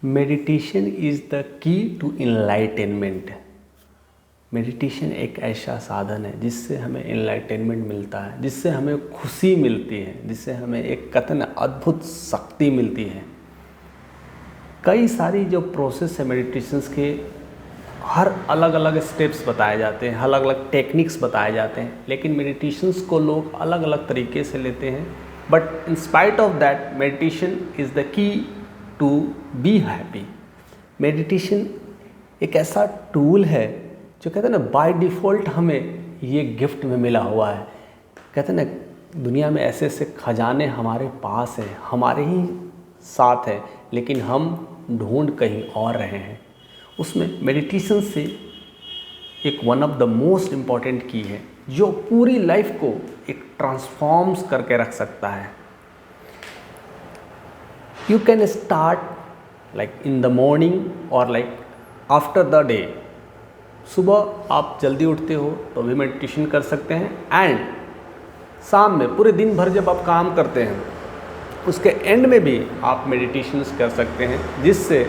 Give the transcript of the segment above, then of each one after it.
Meditation is the key to enlightenment. Meditation एक ऐसा साधन है जिससे हमें इनलाइटेनमेंट मिलता है, जिससे हमें खुशी मिलती है, जिससे हमें एक कथन अद्भुत शक्ति मिलती है। कई सारी जो प्रोसेस है मेडिटेशंस के, हर अलग अलग स्टेप्स बताए जाते हैं, अलग अलग टेक्निक्स बताए जाते हैं, लेकिन मेडिटेशंस को लोग अलग अलग तरीके से लेते हैं। But in spite of that, meditation is the key to be happy. Meditation एक ऐसा टूल है जो कहते हैं ना, बाय डिफ़ॉल्ट हमें ये गिफ्ट में मिला हुआ है। कहते हैं ना, दुनिया में ऐसे ऐसे खजाने हमारे पास हैं, हमारे ही साथ हैं, लेकिन हम ढूंढ कहीं और रहे हैं। उसमें मेडिटेशन से एक one of the most important की है जो पूरी लाइफ को एक ट्रांसफॉर्म्स करके रख सकता है। You can start like in the morning और लाइक आफ्टर द डे। सुबह आप जल्दी उठते हो तो भी मेडिटेशन कर सकते हैं, एंड शाम में पूरे दिन भर जब आप काम करते हैं उसके एंड में भी आप मेडिटेशंस कर सकते हैं, जिससे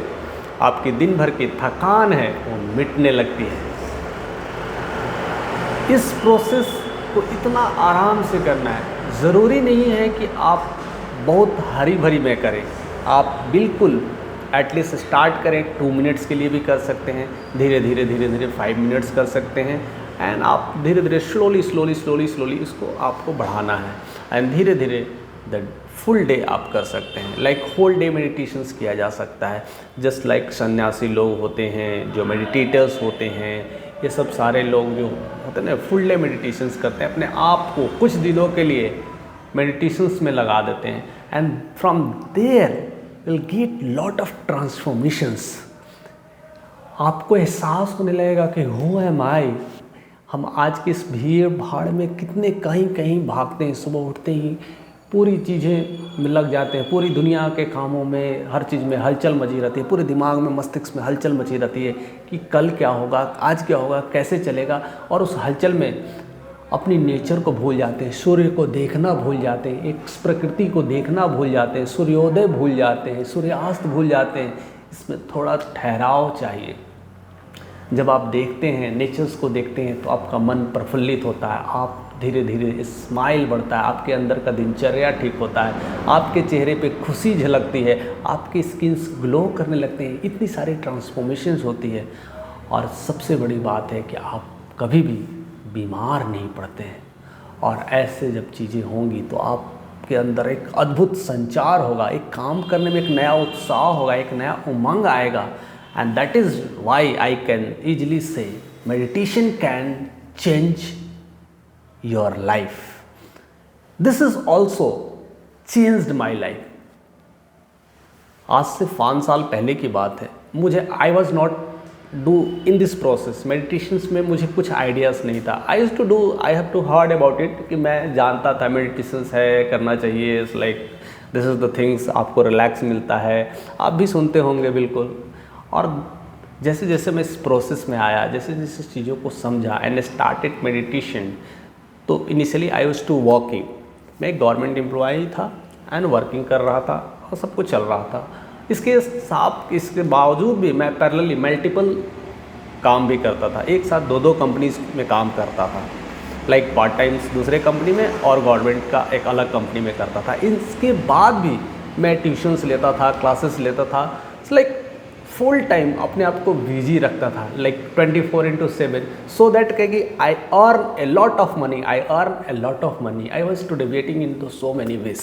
आपकी दिन भर की थकान है वो मिटने लगती है। इस प्रोसेस को इतना आराम से करना है। ज़रूरी नहीं है कि आप बहुत हरी भरी में करें, आप बिल्कुल एटलीस्ट स्टार्ट करें। 2 मिनट्स के लिए भी कर सकते हैं, धीरे धीरे 5 मिनट्स कर सकते हैं, एंड आप धीरे धीरे स्लोली इसको आपको बढ़ाना है, एंड धीरे धीरे द फुल डे आप कर सकते हैं। लाइक होल डे मेडिटेशंस किया जा सकता है। जस्ट लाइक सन्यासी लोग होते हैं, जो मेडिटेटर्स होते हैं, ये सब सारे लोग जो होते हैं ना, फुल डे मेडिटेशंस करते हैं, अपने आप को कुछ दिनों के लिए मेडिटेशंस में लगा देते हैं, and from there will get lot of transformations. आपको एहसास होने लगेगा कि हु एम आई। हम आज की इस भीड़ भाड़ में कितने कहीं भागते हैं, सुबह उठते ही पूरी चीज़ें में लग जाते हैं, पूरी दुनिया के कामों में, हर चीज़ में हलचल मची रहती है, पूरे दिमाग में, मस्तिष्क में हलचल मची रहती है कि कल क्या होगा, आज क्या होगा, कैसे चलेगा। और उस हलचल में अपनी नेचर को भूल जाते हैं, सूर्य को देखना भूल जाते हैं, एक प्रकृति को देखना भूल जाते हैं, सूर्योदय भूल जाते हैं, सूर्यास्त भूल जाते हैं। इसमें थोड़ा ठहराव चाहिए। जब आप देखते हैं, नेचर्स को देखते हैं, तो आपका मन प्रफुल्लित होता है, आप धीरे धीरे स्माइल बढ़ता है, आपके अंदर का दिनचर्या ठीक होता है, आपके चेहरे पे खुशी झलकती है, आपकी स्किन्स ग्लो करने लगते हैं, इतनी सारी ट्रांसफॉर्मेशंस होती है। और सबसे बड़ी बात है कि आप कभी भी बीमार नहीं पड़ते हैं। और ऐसे जब चीज़ें होंगी तो आपके अंदर एक अद्भुत संचार होगा, एक काम करने में एक नया उत्साह होगा, एक नया उमंग आएगा। And that is why I can easily say meditation can change your life. This is also changed my life. आज से 5 साल पहले की बात है। मुझे I was not do in this process meditations में मुझे कुछ आइडियाज़ नहीं था। I used to do, I have to heard about it कि मैं जानता था मेडिटेशंस है, करना चाहिए, it's like this is the things, आपको रिलैक्स मिलता है, आप भी सुनते होंगे बिल्कुल। और जैसे जैसे मैं इस प्रोसेस में आया, जैसे जैसे चीज़ों को समझा एंड स्टार्टेड मेडिटेशन, तो initially I used to working. मैं एक गवर्नमेंट एम्प्लॉय था एंड वर्किंग कर रहा था और सब कुछ चल रहा था। इसके बावजूद भी मैं पैरेलली मल्टीपल काम भी करता था, एक साथ 2 कंपनीज में काम करता था, लाइक पार्ट टाइम्स दूसरे कंपनी में और गवर्नमेंट का एक अलग कंपनी में करता था। इसके बाद भी मैं ट्यूशन्स लेता था, क्लासेस लेता था, लाइक फुल टाइम अपने आप को बिजी रखता था, लाइक 24/7, सो दैट कि I earn a lot of money, I was to devoting in to so many ways.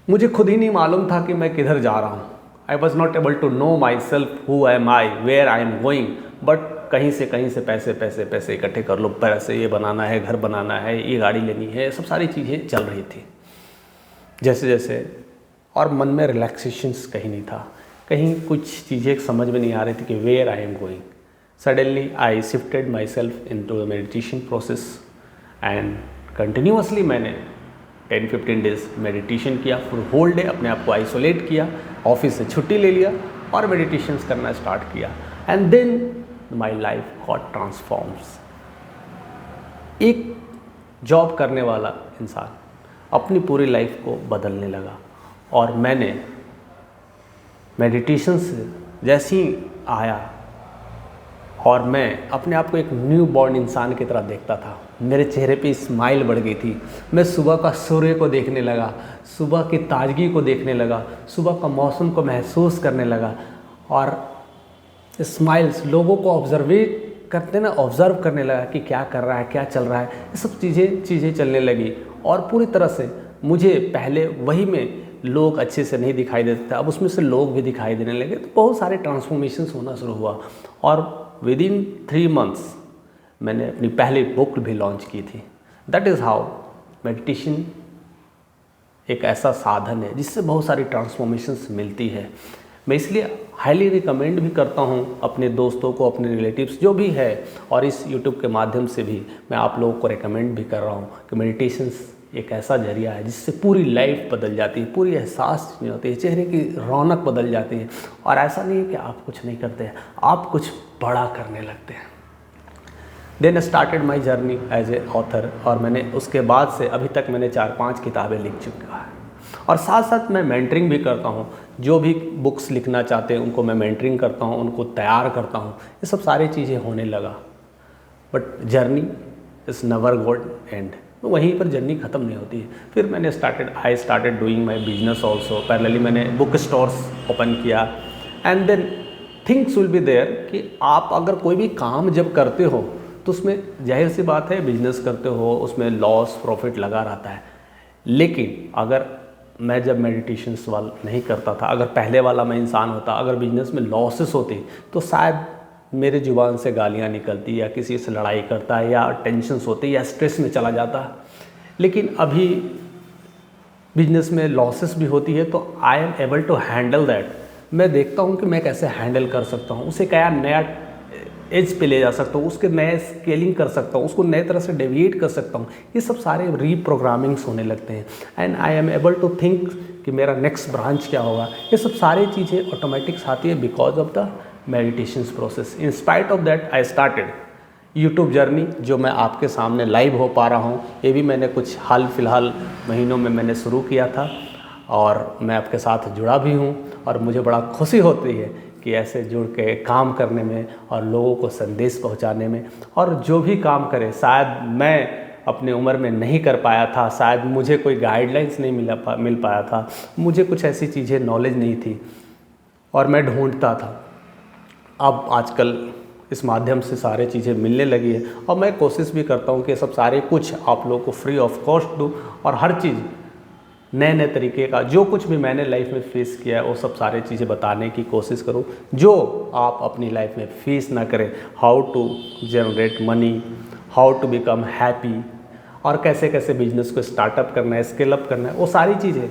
मुझे खुद ही नहीं मालूम था कि मैं किधर जा रहा हूँ। I was not able to know myself, who am I, where I am going. But कहीं से पैसे इकट्ठे कर लो, पैसे ये बनाना है, घर बनाना है, ये गाड़ी लेनी है, सब सारी चीज़ें चल रही थी जैसे जैसे। और मन में रिलैक्सेशंस कहीं नहीं था, कहीं कुछ चीज़ें समझ में नहीं आ रही थी कि where I am going. Suddenly I shifted myself into the meditation process, and continuously मैंने 10-15 डेज मेडिटेशन किया। फिर होल डे अपने आप को आइसोलेट किया, ऑफिस से छुट्टी ले लिया और मेडिटेशंस करना स्टार्ट किया, and then my life got transforms. एक जॉब करने वाला इंसान अपनी पूरी लाइफ को बदलने लगा, और मैंने मेडिटेशन से जैसे ही आया और मैं अपने आप को एक न्यू बॉर्न इंसान की तरह देखता था, मेरे चेहरे पे स्माइल बढ़ गई थी। मैं सुबह का सूर्य को देखने लगा, सुबह की ताजगी को देखने लगा, सुबह का मौसम को महसूस करने लगा और स्माइल्स लोगों को ऑब्ज़र्व करने लगा कि क्या कर रहा है, क्या चल रहा है, ये सब चीज़ें चलने लगी। और पूरी तरह से मुझे पहले वही में लोग अच्छे से नहीं दिखाई देते थे, अब उसमें से लोग भी दिखाई देने लगे। तो बहुत सारे ट्रांसफॉर्मेशंस होना शुरू हुआ और विदिन 3 मंथ्स मैंने अपनी पहली बुक भी लॉन्च की थी। दैट इज़ हाउ मेडिटेशन एक ऐसा साधन है जिससे बहुत सारी ट्रांसफॉर्मेशंस मिलती है। मैं इसलिए हाईली रिकमेंड भी करता हूँ अपने दोस्तों को, अपने रिलेटिव्स जो भी है, और इस यूट्यूब के माध्यम से भी मैं आप लोगों को रिकमेंड भी कर रहा हूँ कि मेडिटेशंस एक ऐसा जरिया है जिससे पूरी लाइफ बदल जाती है, पूरी एहसास नहीं होती है, चेहरे की रौनक बदल जाती है। और ऐसा नहीं है कि आप कुछ नहीं करते हैं, आप कुछ बड़ा करने लगते हैं। Then started my journey as a author, और मैंने उसके बाद से अभी तक मैंने 4-5 किताबें लिख चुका है। और साथ साथ मैं मेंटरिंग भी करता हूँ, जो भी बुक्स लिखना चाहते हैं उनको मैं मेंटरिंग करता हूँ, उनको तैयार करता हूँ। ये सब सारी चीज़ें होने लगा। But journey is never got end, तो वहीं पर जर्नी ख़त्म नहीं होती है। फिर मैंने I started doing my business also. Parallelly मैंने बुक स्टोर्स ओपन किया and then things will be there कि आप अगर कोई भी काम जब करते हो तो उसमें जाहिर सी बात है बिजनेस करते हो, उसमें लॉस प्रॉफिट लगा रहता है। लेकिन अगर मैं जब मेडिटेशंस वाला नहीं करता था, अगर पहले वाला मैं इंसान होता, अगर बिजनेस में लॉसेस होती तो शायद मेरे ज़ुबान से गालियाँ निकलती या किसी से लड़ाई करता या टेंशन्स होती या स्ट्रेस में चला जाता। लेकिन अभी बिजनेस में लॉसेस भी होती है तो I am able to handle that. मैं देखता हूँ कि मैं कैसे हैंडल कर सकता हूँ, उसे क्या नया एज पे ले जा सकता हूँ, उसके नए स्केलिंग कर सकता हूँ, उसको नए तरह से डेविएट कर सकता हूँ। ये सब सारे रीप्रोग्रामिंग्स होने लगते हैं and I am able to think कि मेरा नेक्स्ट ब्रांच क्या होगा। ये सब सारी चीज़ें ऑटोमेटिक्स आती है because of the meditations process. In spite of that I started YouTube journey, जो मैं आपके सामने लाइव हो पा रहा हूँ। ये भी मैंने कुछ हाल फिलहाल महीनों में मैंने शुरू किया था और मैं आपके साथ जुड़ा भी हूँ और मुझे बड़ा खुशी होती है कि ऐसे जुड़ के काम करने में और लोगों को संदेश पहुंचाने में। और जो भी काम करे, शायद मैं अपने उम्र में नहीं कर पाया था, शायद मुझे कोई गाइडलाइंस नहीं मिल पाया था, मुझे कुछ ऐसी चीज़ें नॉलेज नहीं थी और मैं ढूंढता था। अब आजकल इस माध्यम से सारे चीज़ें मिलने लगी है और मैं कोशिश भी करता हूँ कि सब सारे कुछ आप लोगों को फ्री ऑफ कॉस्ट दूँ और हर चीज़ नए तरीके का, जो कुछ भी मैंने लाइफ में फेस किया है वो सब सारी चीज़ें बताने की कोशिश करूँ जो आप अपनी लाइफ में फेस ना करें। How to generate money, how to become happy, और कैसे कैसे बिजनेस को स्टार्टअप करना है, स्केल अप करना है, वो सारी चीज़ें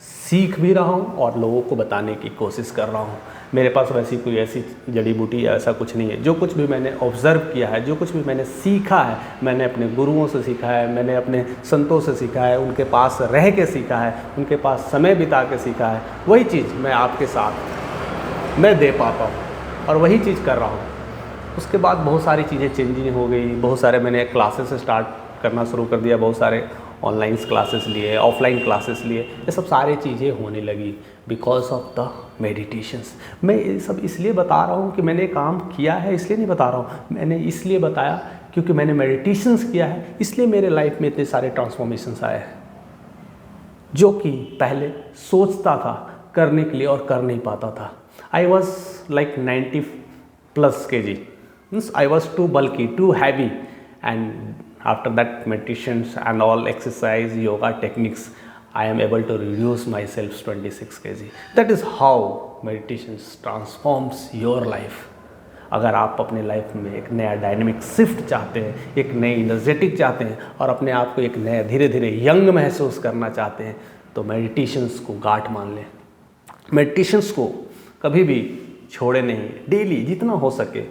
सीख भी रहा हूँ और लोगों को बताने की कोशिश कर रहा हूँ। मेरे पास वैसी कोई ऐसी जड़ी बूटी या ऐसा कुछ नहीं है। जो कुछ भी मैंने ऑब्ज़र्व किया है, जो कुछ भी मैंने सीखा है, मैंने अपने गुरुओं से सीखा है, मैंने अपने संतों से सीखा है, उनके पास रह के सीखा है, उनके पास समय बिता के सीखा है, वही चीज़ मैं आपके साथ मैं दे पाता हूँ और वही चीज़ कर रहा हूँ। उसके बाद बहुत सारी चीज़ें चेंजिंग हो गई, बहुत सारे मैंने क्लासेस स्टार्ट करना शुरू कर दिया, बहुत सारे ऑनलाइन क्लासेस लिए, ऑफलाइन क्लासेस लिए, ये सब सारी चीज़ें होने लगी बिकॉज ऑफ द मेडिटेशंस। मैं ये सब इसलिए बता रहा हूँ कि मैंने काम किया है, इसलिए नहीं बता रहा हूँ, मैंने इसलिए बताया क्योंकि मैंने मेडिटेशंस किया है, इसलिए मेरे लाइफ में इतने सारे ट्रांसफॉर्मेशंस आए हैं जो कि पहले सोचता था करने के लिए और कर नहीं पाता था। I was like 90+ kg, means I was too bulky, too heavy, and after that meditations and all exercise yoga techniques I am able to reduce myself 26 kg. That is how meditations transforms your life. अगर आप अपने life में एक नया dynamic shift चाहते हैं, एक नई एनर्जेटिक चाहते हैं और अपने आप को एक नया धीरे धीरे यंग महसूस करना चाहते हैं तो मेडिटेशंस को गांठ मान लें। मेडिटेशंस को कभी भी छोड़े नहीं, डेली जितना हो सके।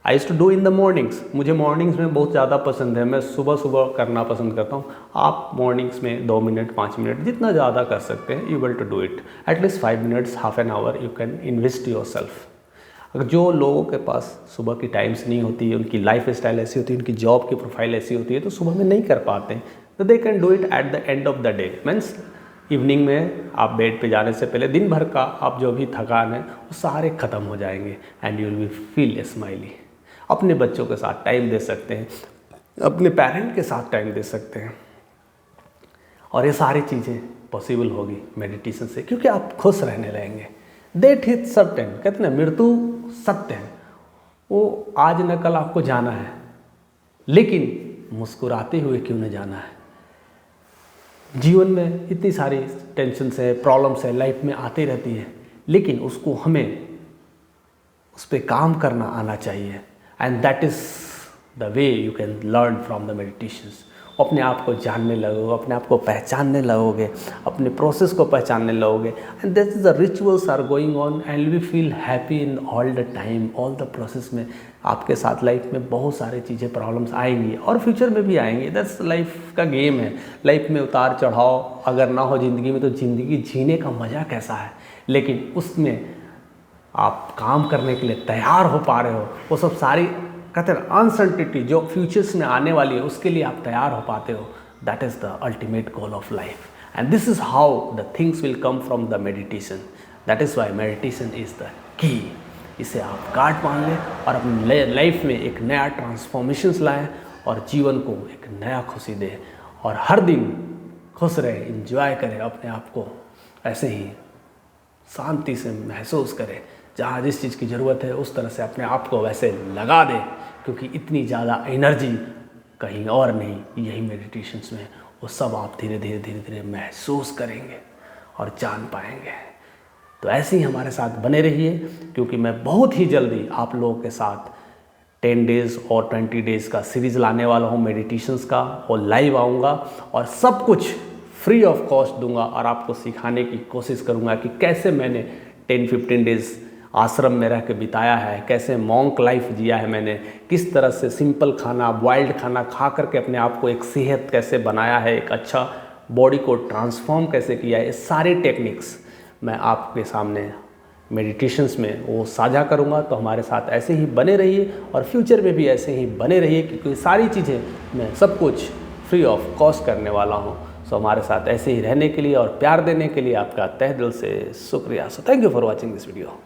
I used to do in the mornings, मुझे मॉर्निंग्स में बहुत ज़्यादा पसंद है, मैं सुबह सुबह करना पसंद करता हूँ। आप मॉर्निंग्स में 2 मिनट 5 मिनट जितना ज़्यादा कर सकते हैं, you will to do it at least 5 minutes, half an hour you can invest yourself. अगर जो लोगों के पास सुबह की टाइम्स नहीं होती है, उनकी लाइफ स्टाइल ऐसी होती है, उनकी जॉब की प्रोफाइल ऐसी होती है तो सुबह में नहीं कर पाते हैं, तो they can do it at the end of the day, means evening में आप बेड पे जाने से पहले दिन भर का आप जो भी थकान है वो सारे ख़त्म हो जाएंगे and you will be feel smiley. अपने बच्चों के साथ टाइम दे सकते हैं, अपने पेरेंट के साथ टाइम दे सकते हैं, और ये सारी चीज़ें पॉसिबल होगी मेडिटेशन से, क्योंकि आप खुश रहने लगेंगे। डेथ इज सर्टेन, कहते हैं ना, मृत्यु सत्य है, वो आज न कल आपको जाना है, लेकिन मुस्कुराते हुए क्यों न जाना है। जीवन में इतनी सारी टेंशन्स है, प्रॉब्लम्स है, लाइफ में आती रहती है, लेकिन उसको हमें उस पर काम करना आना चाहिए and that is the way you can learn from the meditations. अपने आप को जानने लगोगे, अपने आप को पहचानने लगोगे, अपने प्रोसेस को पहचानने लगोगे and this is the rituals are going on and we feel happy in all the time, all the process में। आपके साथ लाइफ में बहुत सारी चीज़ें, प्रॉब्लम्स आएंगी और फ्यूचर में भी आएंगी। दैट्स लाइफ का गेम है। लाइफ में उतार चढ़ाव अगर ना हो ज़िंदगी में तो ज़िंदगी जीने का मज़ा कैसा है, लेकिन उसमें आप काम करने के लिए तैयार हो पा रहे हो, वो सब सारी कहते हैं अनसर्टिनिटी जो फ्यूचर्स में आने वाली है उसके लिए आप तैयार हो पाते हो। That is the ultimate goal of life and this is how the things will come from the meditation. That is why meditation is the की। इसे आप गार्ड मान लें और अपनी लाइफ में एक नया ट्रांसफॉर्मेशंस लाएं और जीवन को एक नया खुशी दें और हर दिन खुश रहें, इंजॉय करें, अपने आप को ऐसे ही शांति से महसूस करें। जहाँ जिस चीज़ की ज़रूरत है उस तरह से अपने आप को वैसे लगा दें, क्योंकि इतनी ज़्यादा एनर्जी कहीं और नहीं, यही मेडिटेशंस में वो सब आप धीरे धीरे धीरे धीरे महसूस करेंगे और जान पाएंगे। तो ऐसे ही हमारे साथ बने रहिए, क्योंकि मैं बहुत ही जल्दी आप लोगों के साथ 10 डेज़ और 20 डेज़ का सीरीज़ लाने वाला हूँ मेडिटेशंस का, और लाइव आऊँगा और सब कुछ फ्री ऑफ कॉस्ट दूंगा और आपको सिखाने की कोशिश करूँगा कि कैसे मैंने 10-15 डेज़ आश्रम में रह के बिताया है, कैसे मॉन्क लाइफ जिया है मैंने, किस तरह से सिंपल खाना, वाइल्ड खाना खा करके अपने आप को एक सेहत कैसे बनाया है, एक अच्छा बॉडी को ट्रांसफॉर्म कैसे किया है। ये सारे टेक्निक्स मैं आपके सामने मेडिटेशंस में वो साझा करूँगा। तो हमारे साथ ऐसे ही बने रहिए और फ्यूचर में भी ऐसे ही बने रहिए, क्योंकि सारी चीज़ें मैं सब कुछ फ्री ऑफ कॉस्ट करने वाला हूँ। सो हमारे साथ ऐसे ही रहने के लिए और प्यार देने के लिए आपका तहे दिल से शुक्रिया। So thank you for watching this video.